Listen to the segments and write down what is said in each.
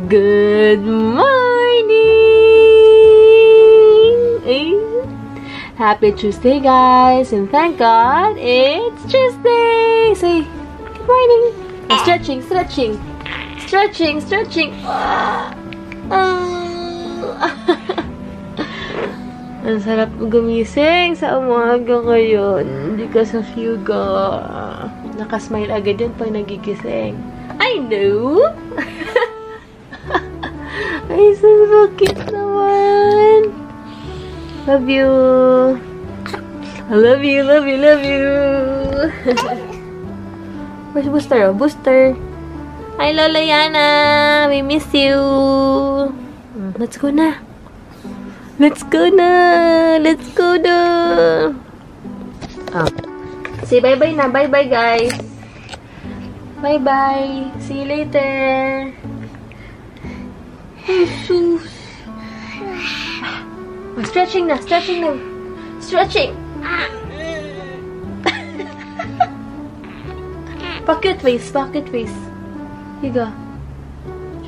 Good morning! Happy Tuesday, guys! And thank God, it's Tuesday! Say, good morning! Stretching, stretching! Stretching, stretching! Ang sarap gumising sa umaga ngayon. Because of Hugo. Nakasmile agad yun pag nagigising. I know! Ay, so cute naman! Love you! I love you, love you, love you! Where's Booster? Oh, Booster! Hi, Lola Yana! We miss you! Let's go na! Let's go na! Let's go na! Oh. Say bye-bye na! Bye-bye, guys! Bye-bye! See you later! Jesus! Oh, stretching na! Stretching na! Stretching! Pocket face! Pocket face! You go.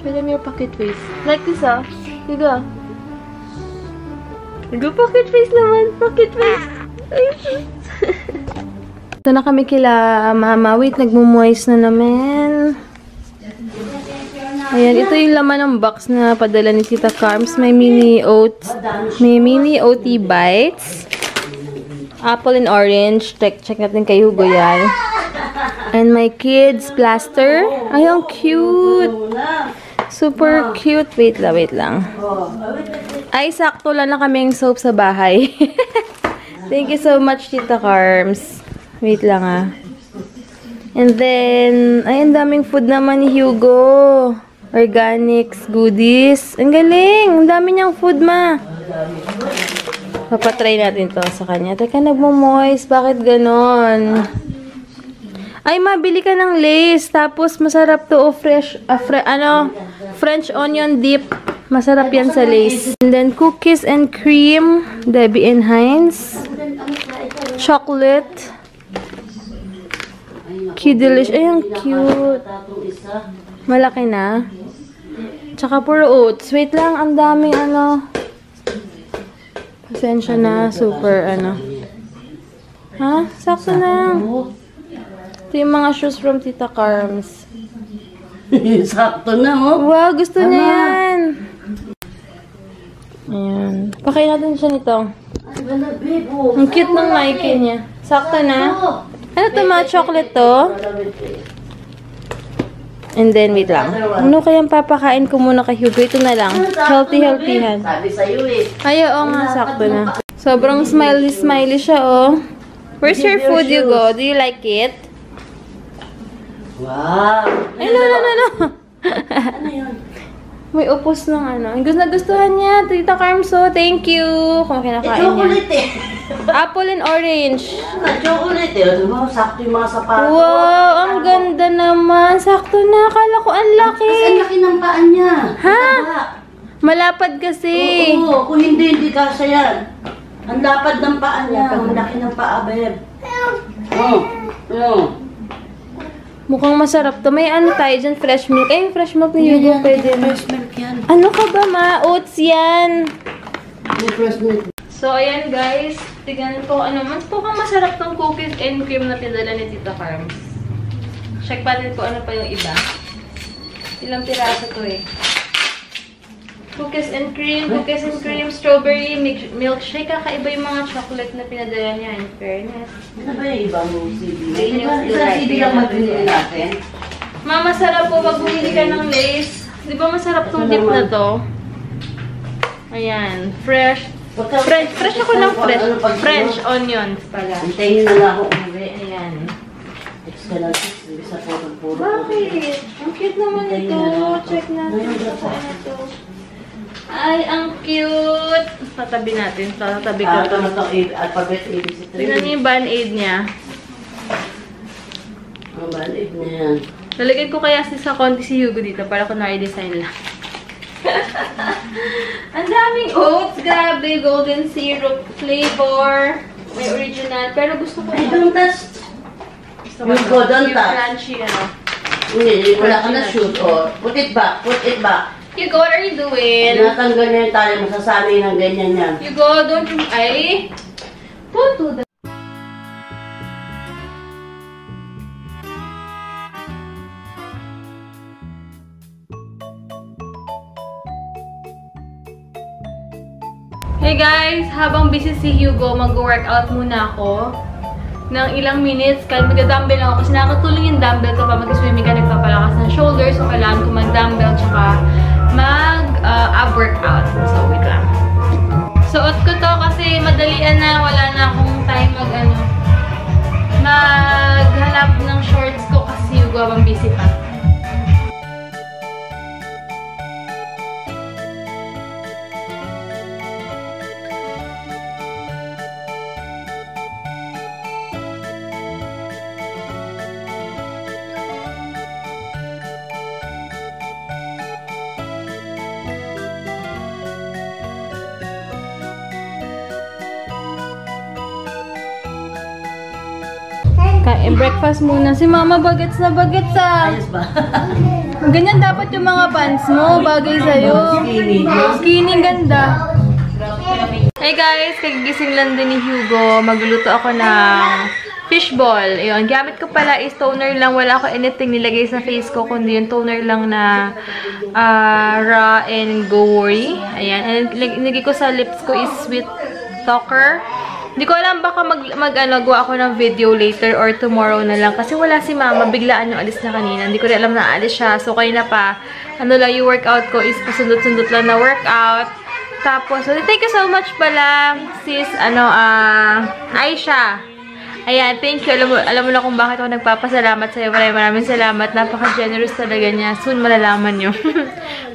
Show them your pocket face. Like this, ah. You go. You go pocket face naman. Pocket face. Ito na kami kila Mama. Wait, nagmo-moist na namin. Ayan, ito yung laman ng box na padala ni Tita Carms. May mini oats. May mini OT bites. Apple and orange. Check natin kay Hugo yan. And my kids plaster. Ay, ang cute. Super cute. Wait lang. Ay, sakto lang na kaming soap sa bahay. Thank you so much, Tita Carms. Wait lang, ah. And then, ay, ang daming food naman ni Hugo. Organics, goodies. Ang galing. Ang dami niyang food, ma. Papatry natin to sa kanya. Teka, nagmo-moist. Bakit ganon? Ay, mabili ka ng Lay's. Tapos, masarap to. Oh, French onion dip. Masarap yan sa Lay's. And then, cookies and cream. Debbie and Heinz. Chocolate. Kidelish. Ay, ang cute. Malaki na. Tsaka puro oats. Wait lang, ang daming ano. Pasensya na. Super ano. Ha? Sakto na. Ito yung mga shoes from Tita Carms. Sakto na, oh. Wow, gusto niya yan. Ayan. Pakain natin siya nito. Ang cute ng Nike niya. Sakto na. Ano to, mga chocolate to? And then, wait lang. Ano kayang papakain ko muna kay Hugo? Ito na lang. Healthy-healthyhan. Sabi sa'yo eh. Ay, oo nga, sakto na. Sobrang smiley-smiley siya, oh. Where's your food, Hugo? Do you like it? Wow. Ay, no. Ano yun? May upos ng ano. Nagustuhan niya. Tita Carms, oh. Thank you. Kung kinakain niya. Chocolate eh. Apple and orange. Chocolate eh. Ano mo, sakto yung mga sapatos. Wow, ang ganda naman. Sakto na. Akala ko ang laki. Kasi ang laki ng paan niya. Ha? Malapad kasi. Oo, kung hindi kasya yan. Ang lapad ng paan niya. Ang laki ng paa, babe. Oo. Mukhang masarap to. May ano tayo dyan, fresh milk. Ay, fresh milk ni Hugo. Pwede na. Fresh milk yan. Ano ka ba, ma? Oats yan. May fresh milk. So, ayan guys. Tignan ko ano. Mukhang masarap tong cookies and cream na pinadala ni Tita Carms. Check pa din ko ano pa yung iba. Ilang piraso to eh. Cookies and cream, strawberry, milkshake. Kakaiba yung mga chocolate na pinadala niya, in fairness. Ano ba yung ibang CD? Isang CD lang magbili natin. Mama, masarap po pag bumili ka ng Lay's. Di ba masarap tong dip na to? Ayan. Fresh ako ng French onions pala. Hintayin na lang ako umuwi. Ayan. Extra lang. Bisa po ng puro. Bakit? Ang cute naman ito. Check natin. Saan ito? Ay, ang cute! Tatabi natin. Tatabi ko ito. Ito alphabet ABC3. Tignan niyo yung band-aid niya. Ang band-aid niya yan. Lalagyan ko kaya sa konti si Hugo dito para kunwari design lang. Ang daming oats. Grabe. Golden syrup flavor. May original. Pero gusto ko I don't touch. Yung crunchy, ano. Hindi, wala ka na shoot. Put it back. Hugo, what are you doing? Tinatanggal niya yung tali, masasanay ng ganyan yan. Hugo, don't you... Ay! Don't do that. Hey guys! Habang busy si Hugo, mag-workout muna ako ng ilang minutes kahit mag-dumbbell ako kasi nakakatulong yung dumbbell kapag mag-swimming ka, nagpapalakas ng shoulders, so kailangan ko mag-dumbbell tsaka mag-ab workout. So, wait lang. Suot ko to kasi madalian na, wala na akong time maghanap ng shorts ko kasi Hugo habang busy pa. Kain breakfast muna. Si Mama bagets na bagets ah. Ayos ba? Ganyan dapat yung mga pants mo. Bagay sa'yo. Skinny. Skinny, ganda. Hey guys, kagigising lang din ni Hugo. Magluluto ako ng fishball. Ayun, gamit ko pala is toner lang. Wala ko anything nilagay sa face ko, kundi yung toner lang na raw and go worry. Ayan. And nilagay ko sa lips ko is sweet talker. Hindi ko alam, baka gawa ako ng video later or tomorrow na lang. Kasi wala si Mama, biglaan yung alis na kanina. Hindi ko rin alam na alis siya. So, kanina pa, lang yung workout ko is pasundot-sundot lang na workout. Tapos, so, thank you so much pala, sis, Aisha. Ayan, thank you. Alam mo na kung bakit ako nagpapasalamat sa'yo. Maraming salamat. Napaka-generous talaga niya. Soon malalaman nyo.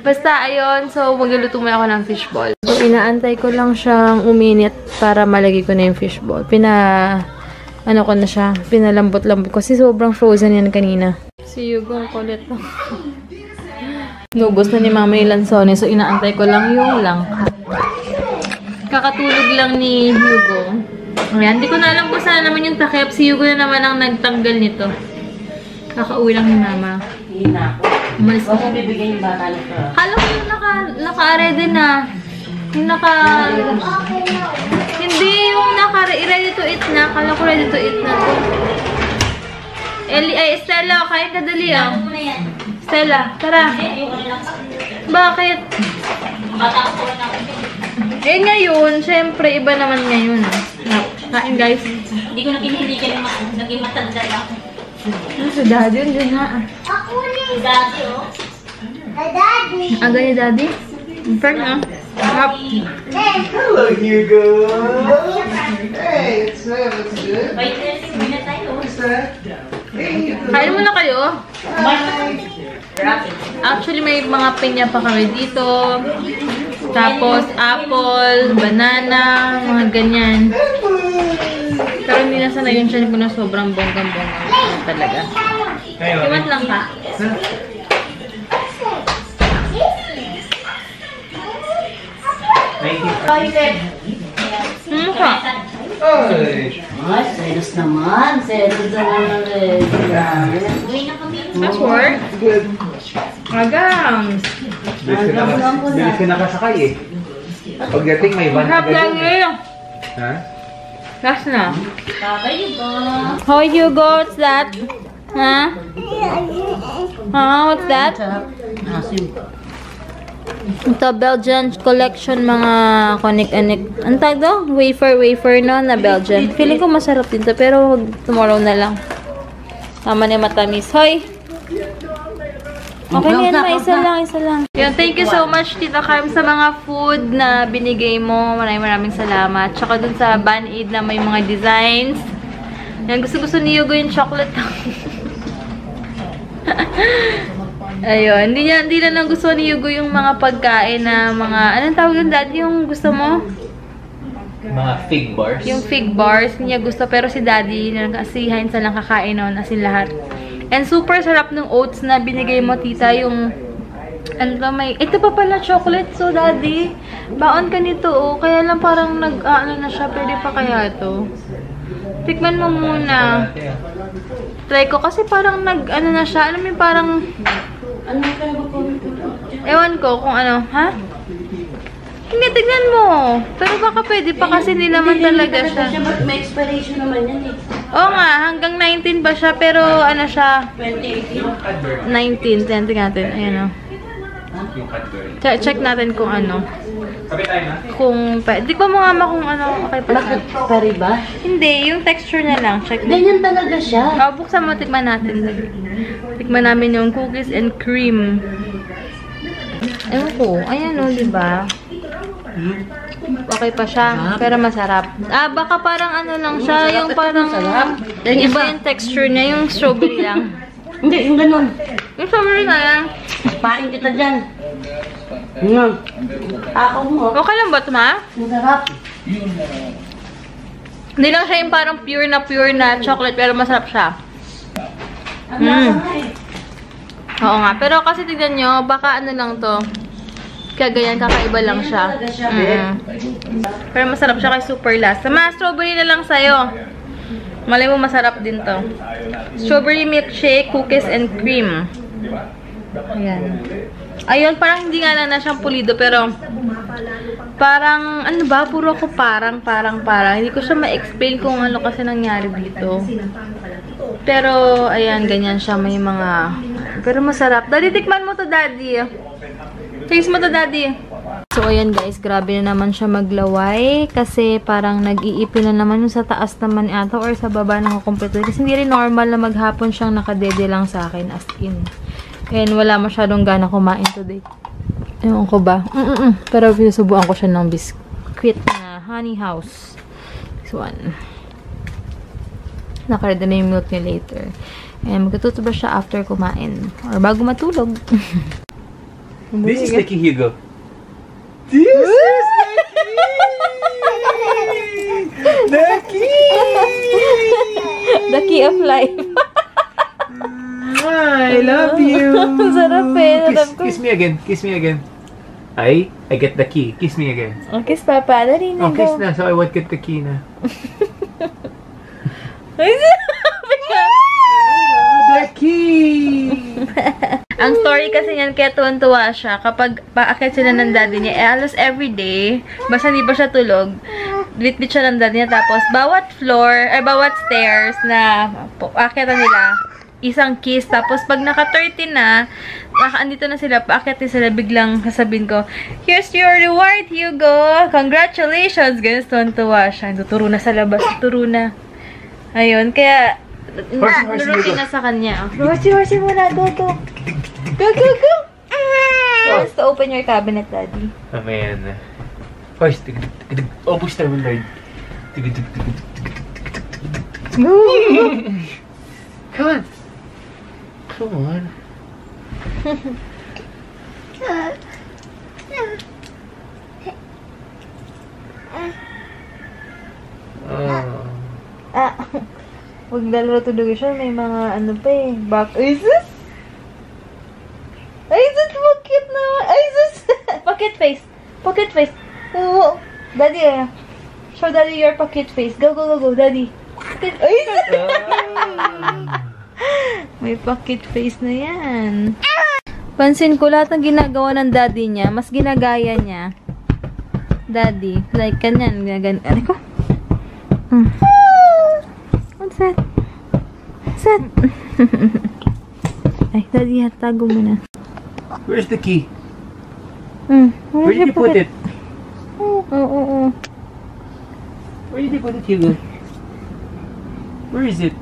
Basta, ayun. So, magluluto muna ako ng fishball. So, inaantay ko lang siyang uminit para malagay ko na yung fishball. Ko na siya. Pinalambot-lambot ko. Kasi sobrang frozen yan kanina. Si Hugo, kulit lang. Nubos na ni Mama yung lansone. So, inaantay ko lang yung langka. Kakatulog lang ni Hugo. Ayan, hindi ko na alam kung saan naman yung takip. Si Hugo na naman ang nagtanggal nito. Kakauwi lang ni Mama. Hindi na ako. Umalis Huwag mo bibigyan yung bata nito. Kala ko yung naka-ready na. Yung Hindi, yung naka-ready to eat na. Kala ko ready to eat na to. Stella, kain ka dali ah. Stella, tara. Bakit? Eh ngayon, syempre, iba naman ngayon. Kain guys. Hindi ko na kinihiligan yung naging matanda ako. Si Daddy, yun na. Ako ni Daddy, oh. Daddy. Aga ni Daddy? Friend ah. Hello, Hugo. Hey, it's good. Wait, hindi na tayo. What's that? Hey, Kain muna kayo. Rapid. Actually, may mga pinya pa kami dito. Tapos, apple, banana, mga ganyan. Pero hindi na sana yun siya ko na sobrang bonggang-bonggang talaga. Iwan lang ka. Ka? Hey. Ay, serious naman. Serious naman ulit. Uwi na kami. That's work. Good. Agam. Bilis ka nakasakay eh. Pagdating may van Harap agad lang yun eh. yun. Ha? Last na. Bye, Hugo. How you go? What's that? Huh? What's that? Asim. Ito, Belgian collection, mga konik-anik. Ang tag do? Wafer, no? Na Belgian. Feeling ko masarap din to, pero tomorrow na lang. Tama na matamis. Hoy! Okay na yan, isa lang. Yan, thank you so much, Tita Carm, sa mga food na binigay mo. Maraming salamat. Tsaka dun sa Band-Aid na may mga designs. Yan, gusto ni Hugo yung chocolate. Ayun, hindi na lang gusto ni Hugo yung mga pagkain na mga, anong tawag yung Daddy yung gusto mo? Mga fig bars. Yung fig bars, hindi niya gusto, pero si Daddy, si Heinz na lang kakain noon, as in lahat. And super sarap ng oats na binigay mo, Tita, yung, ito pa pala chocolate, so Daddy, baon ka nito, oh, kaya lang parang na siya, pwede pa kaya to? Tikman mo muna. Try ko, kasi parang na siya, alam mo yung parang, Ano ka ba po? Ewan ko kung ano, ha? Hindi, tignan mo. Pero baka pwede pa kasi nilaman talaga siya. May expiration naman yan eh. Oo nga, hanggang 19 ba siya? Pero ano siya? 2018. 19. Tingnan natin. Ayan o. Yung Cadbury. Check natin kung ano. Sabi tayo na? Kung di ba mo nga kung ano okay pa siya? Bakit pari ba? Hindi, yung texture na lang. Check mo. Ganyan talaga siya. Buksan mo, tikman natin. Tikman namin yung cookies and cream. Ewan ko. Ayan o, diba? Okay pa siya, pero masarap. Baka parang ano lang siya, yung parang iba yung texture niya, yung strawberry lang. Hindi, yung ganun. Yung strawberry na lang. Pain kita dyan. Ngayon. Ako mo. Okay lang ba ito, ma? Masarap. Hindi lang siya yung parang pure na chocolate, pero masarap siya. Ang lasa nga eh. Oo nga, pero kasi tignan nyo, baka ano lang to. Kagayan, kakaiba lang siya. Pero masarap siya kay Super Last. Ma, strawberry na lang sa'yo. Malay mo, masarap din to. Strawberry milkshake, cookies and cream. Ayan. Ayun, parang hindi nga na siyang pulido, pero parang, ano ba? Puro ako parang. Hindi ko siya ma-explain kung ano kasi nangyari dito. Pero, ayan, ganyan siya. May mga, pero masarap. Daddy, tikman mo to, Daddy. Taste mo to, Daddy. So, ayan guys, grabe na naman siya maglaway kasi parang nag-iipin na naman yung sa taas naman ata or sa baba ng computer. Kasi hindi rin normal na maghapon siyang nakadede lang sa akin, as in. And wala masyadong gana kumain today. Ewan ko ba? Pero sinusubuan ko siya ng biscuit na honey house. This one. Nakareda na yung milk niya later. And magtutubrush siya after kumain. Or bago matulog. This is the key, Hugo. This is the key! The key of life. I love you! Sarap eh. Kiss me again. Kiss me again. I get the key. Kiss me again. Oh, kiss Papa. Dali na. Oh, kiss na. So I won't get the key na. The key! Ang story kasi niyan, kaya tuwan-tuwa siya kapag paakit sila ng daddy niya. Alas everyday, basta hindi pa siya tulog, bit-bit siya ng daddy niya. Tapos, bawat floor, or bawat stairs na paakyatan nila, isang kiss. Tapos, pag naka-13 na, andito na sila, paakyatin sila, biglang sasabihin ko, here's your reward, Hugo! Congratulations! Ganyan, tuwan-tuwa siya. Tuturo na sa labas, tuturo na. Ayun, kaya, narutin na sa kanya. Horsey muna, go! Go! Let's open your cabinet, Daddy. Oh man. First, obos na mo, Lord. Come on. Come on. Huwag lalaro tulog siya. May mga ano pa eh. Isis? Isis, bakit na? Isis! Pocket face. Pocket face. Oh, Daddy, show Daddy your pocket face. Go, Daddy. Isis! May pocket face na yan. Pansin ko lahat ng ginagawa ng daddy niya, mas ginagaya niya. Daddy. Like, kanyan. Ano ko? What's that? Ay, Daddy, tago mo na. Where's the key? Where did you put it? Oo. Where did you put it, Hugo? Where is it?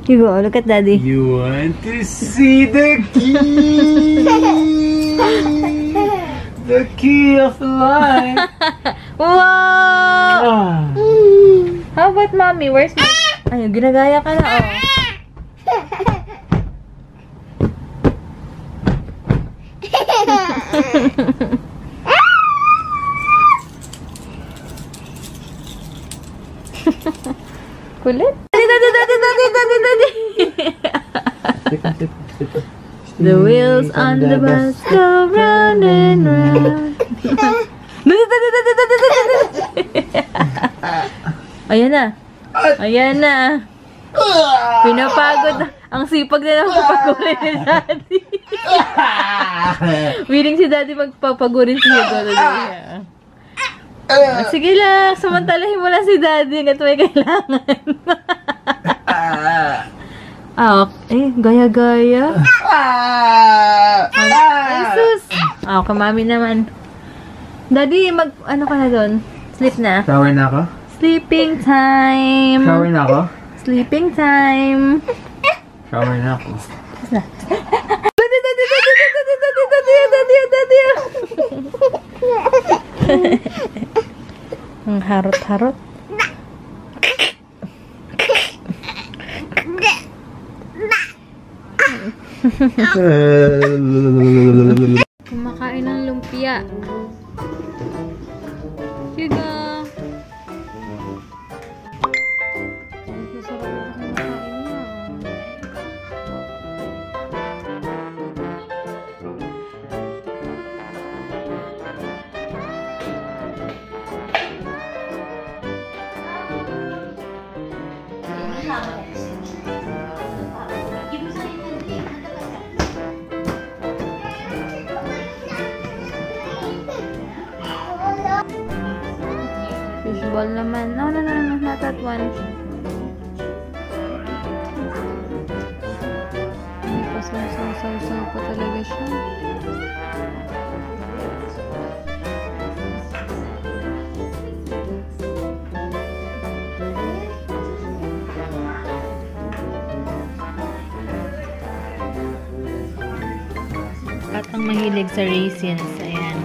Hugo, look at Daddy. You want to see the key? The key of life. Wow! How about Mommy? Where's my... Ay, ginagaya ka na, oh. Kulit. Daddy. The wheels on the bus go round and round. Ayan na. Pinapagod. Ang sipag na magpapagurin ni Daddy. Willing si Daddy magpapagurin si Hugo. Sige lang, samantalahin mo lang si Daddy hanggat may kailangan. Gaya-gaya. Ay, sus. Okay, mami naman. Daddy, ano ka na doon? Sleep na. Shower na ako? Sleeping time. Shower na ako? Sleeping time. Shower na ako. Ang harot-harot. Kumakain ng lumpia. Hugo. Masarap na kumakain niya. Fishball naman. No, not that one. May pasaw-saw pa talaga siya. At ang mahilig sa raisins, ayan.